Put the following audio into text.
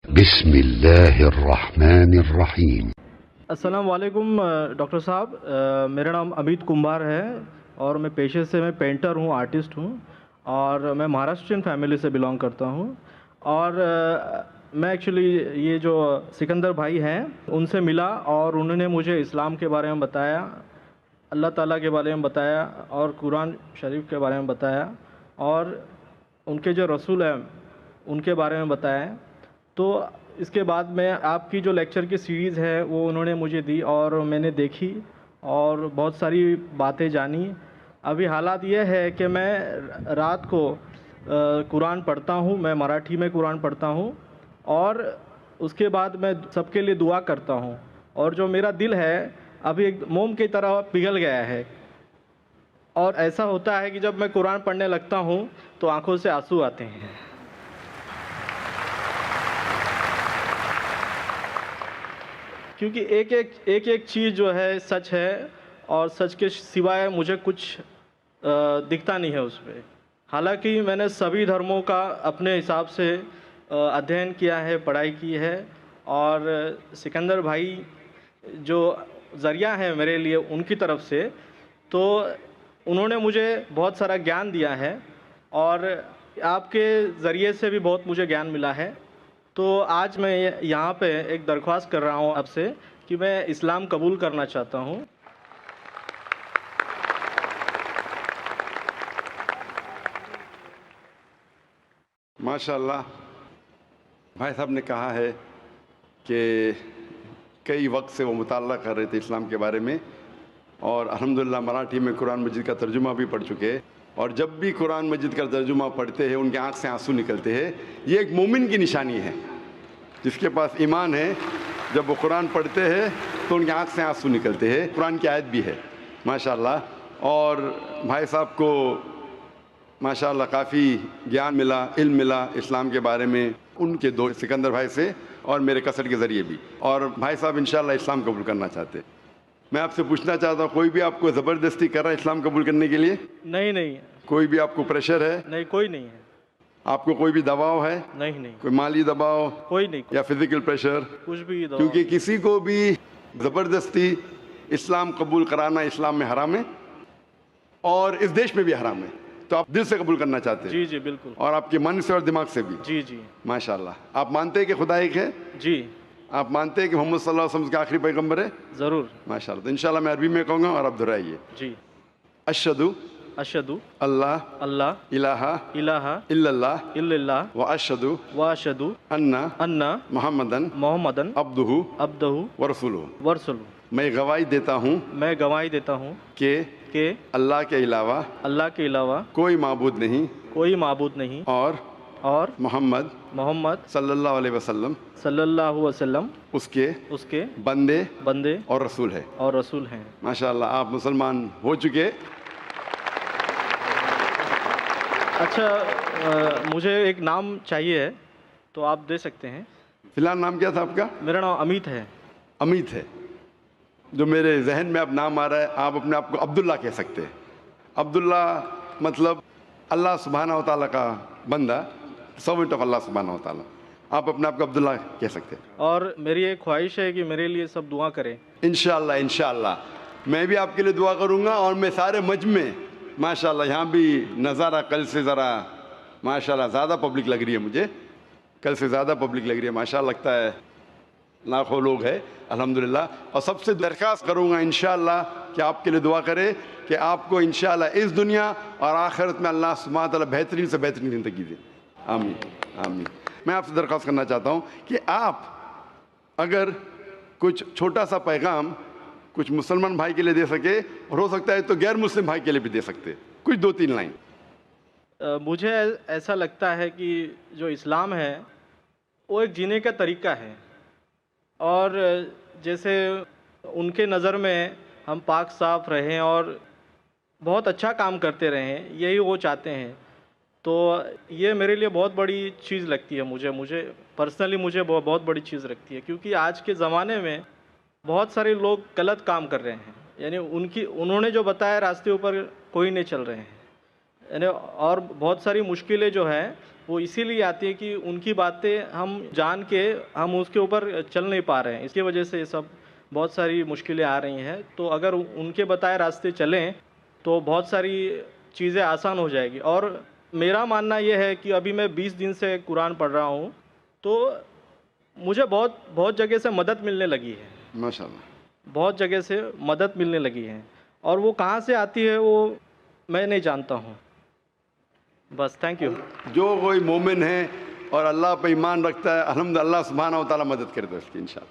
बिस्मिल्लाहिर्रहमानिर्रहीम। अस्सलाम वालेकुम डॉक्टर साहब, मेरा नाम अमित कुंभार है और मैं पेशे से पेंटर हूँ, आर्टिस्ट हूँ और मैं महाराष्ट्रियन फैमिली से बिलोंग करता हूँ। और मैं एक्चुअली ये जो सिकंदर भाई हैं उनसे मिला और उन्होंने मुझे इस्लाम के बारे में बताया, अल्लाह ताला के बारे में बताया और कुरान शरीफ के बारे में बताया और उनके जो रसूल हैं उनके बारे में बताया। तो इसके बाद में आपकी जो लेक्चर की सीरीज़ है वो उन्होंने मुझे दी और मैंने देखी और बहुत सारी बातें जानी। अभी हालात ये है कि मैं रात को कुरान पढ़ता हूँ, मैं मराठी में कुरान पढ़ता हूँ और उसके बाद मैं सबके लिए दुआ करता हूँ और जो मेरा दिल है अभी एक मोम की तरह पिघल गया है। और ऐसा होता है कि जब मैं कुरान पढ़ने लगता हूँ तो आंखों से आंसू आते हैं। क्योंकि एक चीज़ जो है सच है और सच के सिवाय मुझे कुछ दिखता नहीं है उस पर। हालांकि मैंने सभी धर्मों का अपने हिसाब से अध्ययन किया है, पढ़ाई की है और सिकंदर भाई जो ज़रिया है मेरे लिए उनकी तरफ से, तो उन्होंने मुझे बहुत सारा ज्ञान दिया है और आपके ज़रिए से भी बहुत मुझे ज्ञान मिला है। तो आज मैं यहाँ पे एक दरख्वास्त कर रहा हूँ आपसे कि मैं इस्लाम कबूल करना चाहता हूँ। माशाल्लाह, भाई साहब ने कहा है कि कई वक्त से वो मुताला कर रहे थे इस्लाम के बारे में और अल्हम्दुलिल्लाह मराठी में कुरान मजीद का तर्जुमा भी पढ़ चुके हैं। और जब भी कुरान मजीद का तर्जुमा पढ़ते हैं उनके आँख से आंसू निकलते हैं। ये एक मोमिन की निशानी है, जिसके पास ईमान है, जब वो कुरान पढ़ते हैं तो उनके आँख से आंसू निकलते हैं। कुरान की आयत भी है माशाल्लाह। और भाई साहब को माशाल्लाह काफ़ी ज्ञान मिला, इल्म मिला इस्लाम के बारे में, उनके दो सिकंदर भाई से और मेरे कसर के ज़रिए भी। और भाई साहब इंशाल्लाह इस्लाम कबूल करना चाहते। मैं आपसे पूछना चाहता हूँ, कोई भी आपको ज़बरदस्ती कर रहा है इस्लाम कबूल करने के लिए? नहीं। कोई भी आपको प्रेशर है? नहीं, कोई नहीं है। आपको कोई भी दबाव है? नहीं। कोई माली दबाव? कोई नहीं। या फिजिकल प्रेशर? कुछ भी दबाव। क्योंकि किसी को भी ज़बरदस्ती इस्लाम कबूल कराना इस्लाम में हराम है और इस देश में भी हराम है। तो आप दिल से कबूल करना चाहते हैं? जी बिल्कुल। और आपके मन से और दिमाग से भी? जी माशाल्लाह। आप मानते हैं कि खुदा एक है? जी। आप मानते हैं कि मोहम्मद सल्लल्लाहु अलैहि वसल्लम के आखिरी पैगंबर है? ज़रूर। माशाल्लाह। तो इंशाल्लाह मैं अरबी में कहूँगा और आप दोहराइए। जी। अशहदु अल्लाह इलाहा इल्लल्लाह व अशहदु अन्ना मुहम्मदन अब्दुहु व रसूलुहु। मैं गवाही देता हूँ कि अल्लाह के अलावा कोई माबूद नहीं और मोहम्मद सल्लल्लाहु अलैहि वसल्लम उसके बंदे और रसूल हैं। माशाल्लाह, आप मुसलमान हो चुके। अच्छा, मुझे एक नाम चाहिए है तो आप दे सकते हैं। फिलहाल नाम क्या था आपका? मेरा नाम अमित है। अमित है। जो मेरे जहन में अब नाम आ रहा है, आप अपने आप को अब्दुल्ला कह सकते हैं। अब्दुल्ला मतलब अल्लाह सुब्हानहू व तआला का बंदा, सर्वेंट ऑफ अल्लाह सुब्हानहू व तआला। आप अपने आप को अब्दुल्ला कह सकते हैं। और मेरी एक ख्वाहिश है कि मेरे लिए सब दुआ करें। इंशाअल्लाह मैं भी आपके लिए दुआ करूँगा। और मैं सारे मजमे माशाल्लाह, यहाँ भी नज़ारा कल से ज़रा माशाल्लाह ज़्यादा पब्लिक लग रही है मुझे, कल से ज़्यादा पब्लिक लग रही है। माशाल्लाह लगता है लाखों लोग हैं अल्हम्दुलिल्लाह। और सबसे दरख्वास्त करूँगा इंशाअल्लाह कि आपके लिए दुआ करे कि आपको इंशाअल्लाह इस दुनिया और आखिरत में अल्लाह सुब्हानहू व तआला बेहतरीन से बेहतरीन ज़िंदगी दे। आमीन आमीन। मैं आपसे दरख्वास्त करना चाहता हूँ कि आप अगर कुछ छोटा सा पैगाम कुछ मुसलमान भाई के लिए दे सके, और हो सकता है तो गैर मुस्लिम भाई के लिए भी दे सकते, कुछ 2-3 लाइन। मुझे ऐसा लगता है कि जो इस्लाम है वो एक जीने का तरीका है और जैसे उनके नज़र में हम पाक साफ रहें और बहुत अच्छा काम करते रहें, यही वो चाहते हैं। तो ये मेरे लिए बहुत बड़ी चीज़ लगती है। मुझे पर्सनली मुझे बहुत बड़ी चीज़ लगती है, क्योंकि आज के ज़माने में बहुत सारे लोग गलत काम कर रहे हैं। यानी उन्होंने जो बताया रास्ते ऊपर कोई नहीं चल रहे हैं, यानी और बहुत सारी मुश्किलें जो हैं वो इसीलिए आती है कि उनकी बातें हम जान के हम उसके ऊपर चल नहीं पा रहे हैं, इसकी वजह से ये सब बहुत सारी मुश्किलें आ रही हैं। तो अगर उनके बताए रास्ते चलें तो बहुत सारी चीज़ें आसान हो जाएगी। और मेरा मानना ये है कि अभी मैं 20 दिन से कुरान पढ़ रहा हूँ, तो मुझे बहुत बहुत जगह से मदद मिलने लगी है, माशाल्लाह। बहुत जगह से मदद मिलने लगी है। और वो कहाँ से आती है वो मैं नहीं जानता हूँ। बस, थैंक यू। जो कोई मोमिन है और अल्लाह पे ईमान रखता है, अल्हम्दुलिल्लाह, अल्लाह सुब्हानहू व तआला मदद करता है उसकी इंशाअल्लाह।